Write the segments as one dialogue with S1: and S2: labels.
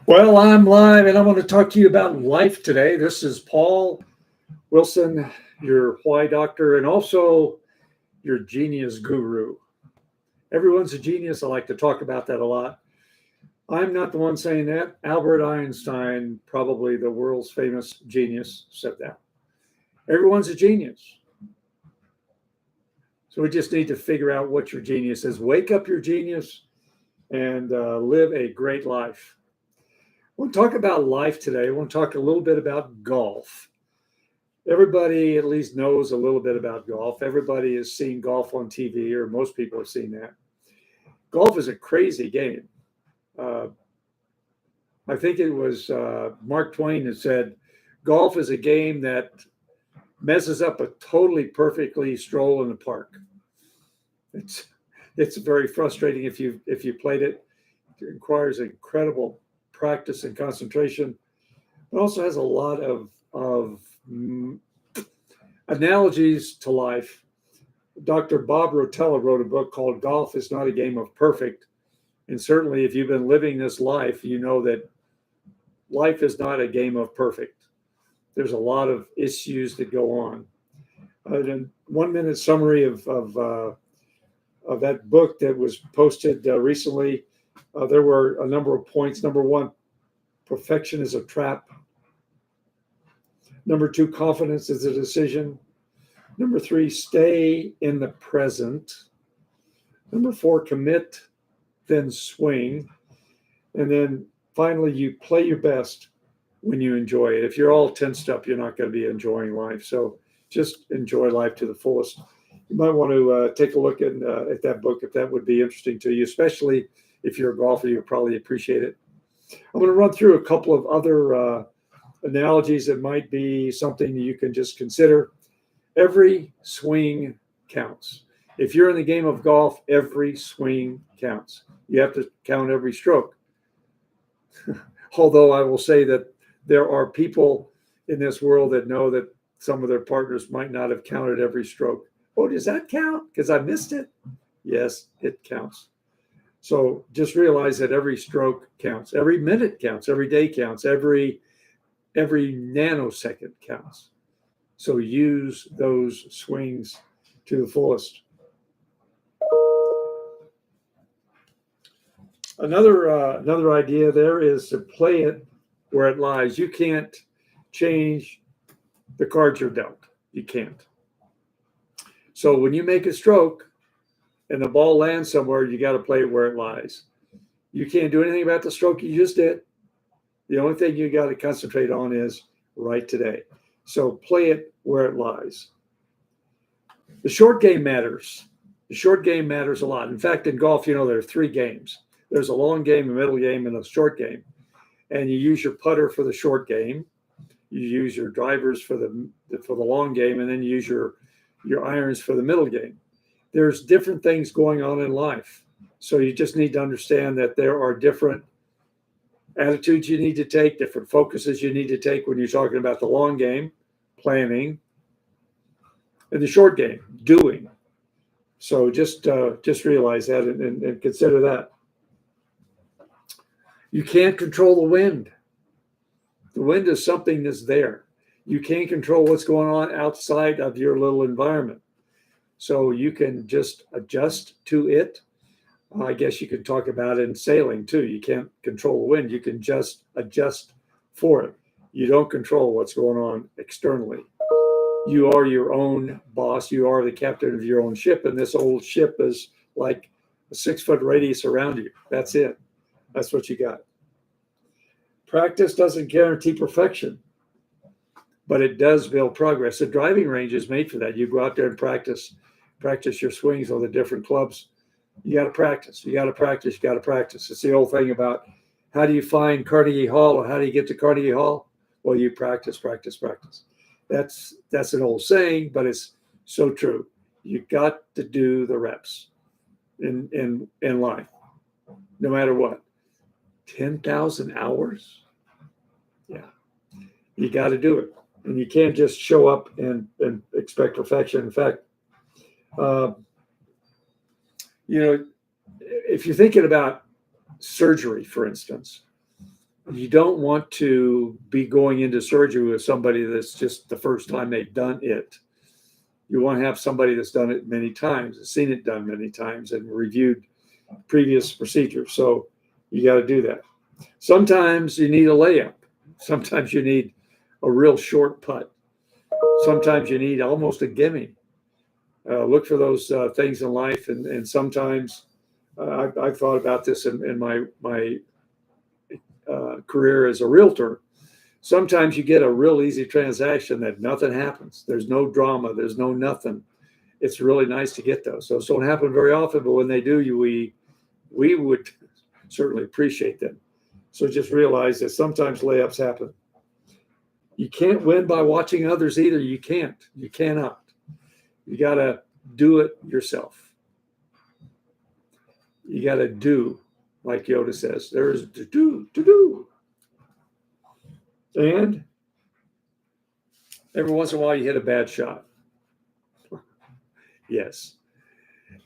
S1: Well, I'm live and I want to talk to you about life today. This is Paul Wilson, your why doctor, and also your genius guru. Everyone's a genius. I like to talk about that a lot. I'm not the one saying that. Albert Einstein, probably the world's famous genius, said that. Everyone's a genius. So we just need to figure out what your genius is. Wake up your genius and live a great life. We'll talk about life today. We'll talk a little bit about golf. Everybody at least knows a little bit about golf. Everybody has seen golf on TV, or most people have seen that. Golf is a crazy game. I think it was Mark Twain that said, golf is a game that messes up a totally perfectly stroll in the park. It's very frustrating if you played it. It requires incredible practice and concentration. It also has a lot of analogies to life. Dr. Bob Rotetta wrote a book called Golf is Not a Game of Perfect. And certainly if you've been living this life, you know that life is not a game of perfect. There's a lot of issues that go on. And 1 minute summary of that book that was posted recently, there were a number of points. Number one, perfection is a trap. Number two, confidence is a decision. Number three, stay in the present. Number four, commit, then swing. And then finally, you play your best when you enjoy it. If you're all tensed up, you're not going to be enjoying life. So just enjoy life to the fullest. You might want to take a look at that book if that would be interesting to you, especially if you're a golfer. You'll probably appreciate it. I'm going to run through a couple of other analogies that might be something that you can just consider. Every swing counts. If you're in the game of golf, every swing counts. You have to count every stroke. Although I will say that there are people in this world that know that some of their partners might not have counted every stroke. Oh, does that count? Because I missed it. Yes, it counts. So just realize that every stroke counts. Every minute counts. Every day counts. Every nanosecond counts. So use those swings to the fullest. Another idea there is to play it where it lies. You can't change the cards you're dealt. You can't. So when you make a stroke and the ball lands somewhere, you got to play it where it lies. You can't do anything about the stroke you just did. The only thing you got to concentrate on is right today. So play it where it lies. The short game matters. The short game matters a lot. In fact, in golf, there are three games. There's a long game, a middle game, and a short game. And you use your putter for the short game. You use your drivers for the long game, and then you use your irons for the middle game. There's different things going on in life. So you just need to understand that there are different attitudes you need to take, different focuses you need to take when you're talking about the long game, planning, and the short game, doing. So just realize that and consider that. You can't control the wind. The wind is something that's there. You can't control what's going on outside of your little environment. So you can just adjust to it. I guess you could talk about it in sailing too. You can't control the wind. You can just adjust for it. You don't control what's going on externally. You are your own boss. You are the captain of your own ship. And this old ship is like a 6-foot radius around you. That's it. That's what you got. Practice doesn't guarantee perfection, but it does build progress. The driving range is made for that. You go out there and practice your swings on the different clubs. You got to practice. You got to practice. You got to practice. It's the old thing about how do you find Carnegie Hall or how do you get to Carnegie Hall? Well, you practice, practice, practice. That's an old saying, but it's so true. You got to do the reps in life, no matter what. 10,000 hours? Yeah. You got to do it. And you can't just show up and expect perfection. In fact, if you're thinking about surgery, for instance, You don't want to be going into surgery with somebody that's just the first time they've done it. You want to have somebody that's done it many times, has seen it done many times, and reviewed previous procedures. So you got to do that. Sometimes you need a layup. Sometimes you need a real short putt. Sometimes you need almost a gimme. Look for those things in life, and sometimes I've thought about this in my career as a realtor. Sometimes you get a real easy transaction that nothing happens. There's no drama. There's no nothing. It's really nice to get those. Those don't happen very often, but when they do, we would certainly appreciate them. So just realize that sometimes layups happen. You can't win by watching others either. You can't. You cannot. You got to do it yourself. You got to do, like Yoda says. There is to do. And every once in a while, you hit a bad shot. Yes.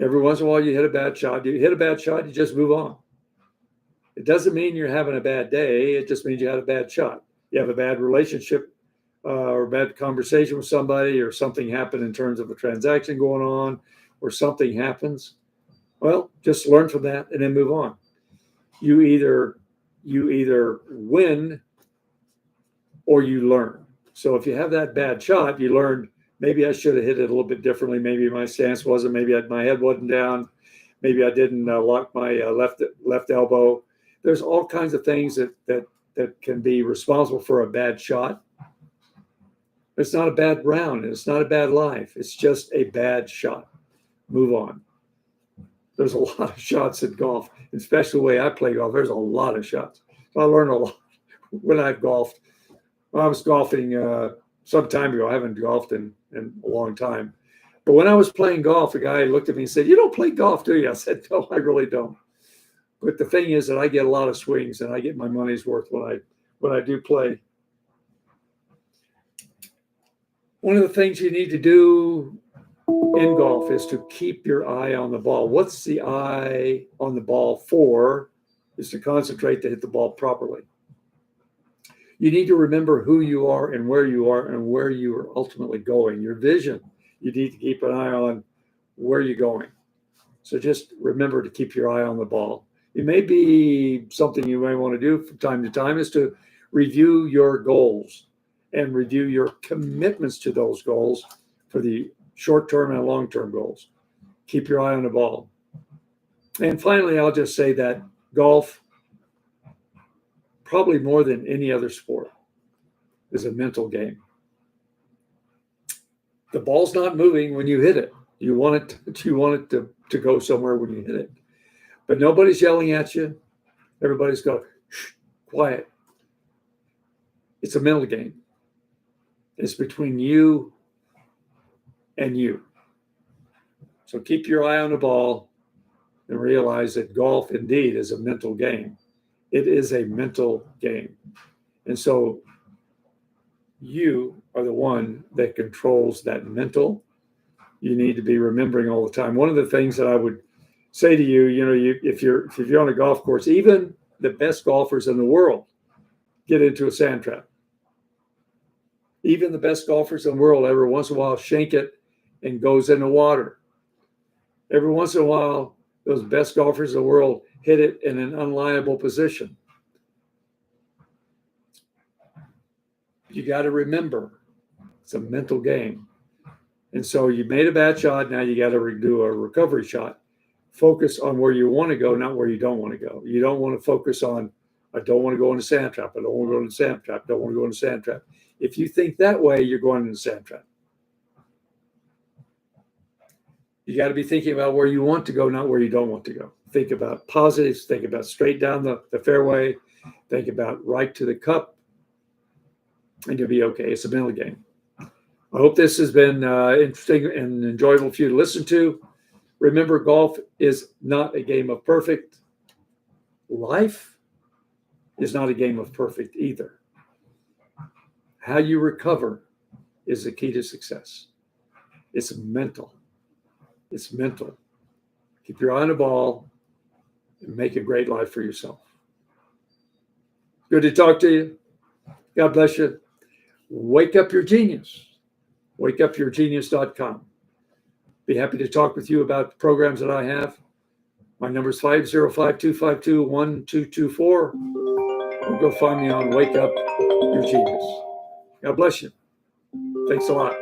S1: Every once in a while, you hit a bad shot. You hit a bad shot, you just move on. It doesn't mean you're having a bad day. It just means you had a bad shot. You have a bad relationship or a bad conversation with somebody, or something happened in terms of a transaction going on, or something happens. Well, just learn from that and then move on. You either win or you learn. So if you have that bad shot, you learn, maybe I should have hit it a little bit differently. Maybe my stance wasn't, maybe my head wasn't down. Maybe I didn't lock my left elbow. There's all kinds of things that can be responsible for a bad shot. It's not a bad round. It's not a bad life. It's just a bad shot. Move on. There's a lot of shots in golf, especially the way I play golf. There's a lot of shots. So I learned a lot when I've golfed. I was golfing some time ago. I haven't golfed in a long time. But when I was playing golf, a guy looked at me and said, "You don't play golf, do you?" I said, "No, I really don't." But the thing is that I get a lot of swings and I get my money's worth when I do play. One of the things you need to do in golf is to keep your eye on the ball. What's the eye on the ball for? Is to concentrate to hit the ball properly. You need to remember who you are and where you are ultimately going. Your vision. You need to keep an eye on where you're going. So just remember to keep your eye on the ball. It may be something you may want to do from time to time is to review your goals and review your commitments to those goals for the short-term and long-term goals. Keep your eye on the ball. And finally, I'll just say that golf, probably more than any other sport, is a mental game. The ball's not moving when you hit it. You want it to go somewhere when you hit it. But nobody's yelling at you. Everybody's going, shh, quiet. It's a mental game. It's between you and you. So keep your eye on the ball and realize that golf indeed is a mental game. It is a mental game. And so you are the one that controls that mental. You need to be remembering all the time. One of the things that I would say to you, if you're on a golf course, even the best golfers in the world get into a sand trap. Even the best golfers in the world every once in a while shank it and goes in the water. Every once in a while, those best golfers in the world hit it in an unliable position. You got to remember, it's a mental game. And so you made a bad shot. Now you got to do a recovery shot. Focus on where you want to go, not where you don't want to go. You don't want to focus on, I don't want to go in the sand trap. I don't want to go in the sand trap. Don't want to go in the sand trap. If you think that way, you're going in the sand trap. You got to be thinking about where you want to go, not where you don't want to go. Think about positives. Think about straight down the fairway. Think about right to the cup. And you'll be okay. It's a mental game. I hope this has been interesting and enjoyable for you to listen to. Remember, golf is not a game of perfect. Life is not a game of perfect either. How you recover is the key to success. It's mental. It's mental. Keep your eye on the ball and make a great life for yourself. Good to talk to you. God bless you. Wake up your genius. WakeUpYourGenius.com. Be happy to talk with you about programs that I have. My number is 505-252-1224. Or go find me on Wake Up Your Genius. God bless you. Thanks a lot.